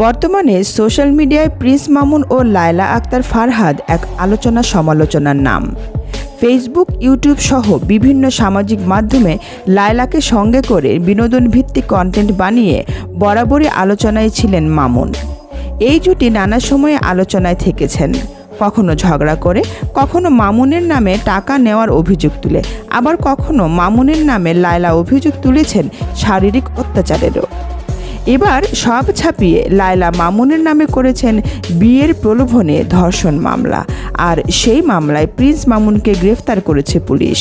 বর্তমানে সোশ্যাল মিডিয়ায় প্রিন্স মামুন ও লায়লা আক্তার ফারহাদ এক আলোচনা সমালোচনার নাম। ফেসবুক, ইউটিউব সহ বিভিন্ন সামাজিক মাধ্যমে লায়লাকে সঙ্গে করে বিনোদন ভিত্তিক কন্টেন্ট বানিয়ে বরাবরই আলোচনায় ছিলেন মামুন। এই জুটি নানা সময়ে আলোচনায় থেকেছেন, কখনো ঝগড়া করে, কখনো মামুনের নামে টাকা নেওয়ার অভিযোগ তুলে, আবার কখনো মামুনের নামে লায়লা অভিযোগ তুলেছেন শারীরিক অত্যাচারেরও। এবার সব ছাপিয়ে লায়লা মামুনের নামে করেছেন বিয়ের প্রলোভনে ধর্ষণ মামলা, আর সেই মামলায় প্রিন্স মামুনকে গ্রেফতার করেছে পুলিশ।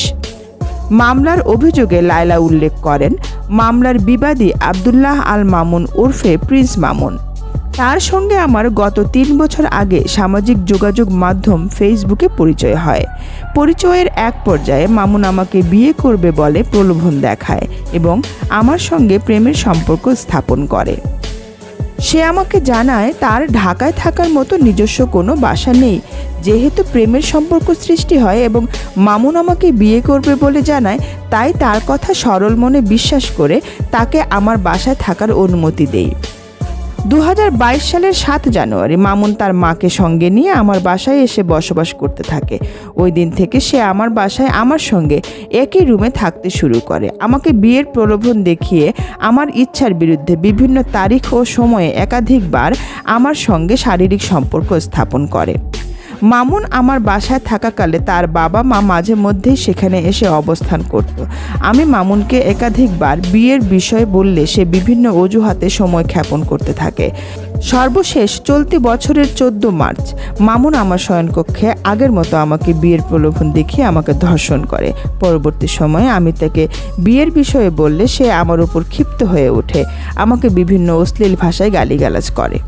মামলার অভিযোগে লায়লা উল্লেখ করেন, মামলার বিবাদী আব্দুল্লাহ আল মামুন ওরফে প্রিন্স মামুন। তার সঙ্গে আমার গত 3 বছর আগে সামাজিক যোগাযোগ মাধ্যম ফেসবুকে পরিচয় হয়। পরিচয়ের এক পর্যায়ে মামুন আমাকে বিয়ে করবে বলে প্রলোভন দেখায় এবং আমার সঙ্গে প্রেমের সম্পর্ক স্থাপন করে। সে আমাকে জানায় তার ঢাকায় থাকার মতো নিজস্ব কোনো বাসা নেই। যেহেতু প্রেমের সম্পর্ক সৃষ্টি হয় এবং মামুন আমাকে বিয়ে করবে বলে জানায়, তাই তার কথা সরল মনে বিশ্বাস করে তাকে আমার বাসায় থাকার অনুমতি দেই। 2022 সালের 7 জানুয়ারি মামুন তার মাকে সঙ্গে নিয়ে আমার বাসায় এসে বসবাস করতে থাকে। ওই দিন থেকে সে আমার বাসায় আমার সঙ্গে একই রুমে থাকতে শুরু করে। আমাকে বিয়ের প্রলোভন দেখিয়ে আমার ইচ্ছার বিরুদ্ধে বিভিন্ন তারিখ ও সময়ে একাধিকবার আমার সঙ্গে শারীরিক সম্পর্ক স্থাপন করে। মামুন আমার বাসায় থাকাকালে তার বাবা মা মাঝে মধ্যেই সেখানে এসে অবস্থান করত। আমি মামুনকে একাধিকবার বিয়ের বিষয় বললে সে বিভিন্ন অজুহাতে সময় ক্ষেপণ করতে থাকে। সর্বশেষ চলতি বছরের 14 মার্চ মামুন আমার শয়নকক্ষে আগের মতো আমাকে বিয়ের প্রলোভন দেখিয়ে আমাকে ধর্ষণ করে। পরবর্তী সময়ে আমি তাকে বিয়ের বিষয়ে বললে সে আমার উপর ক্ষিপ্ত হয়ে ওঠে, আমাকে বিভিন্ন অশ্লীল ভাষায় গালিগালাজ করে।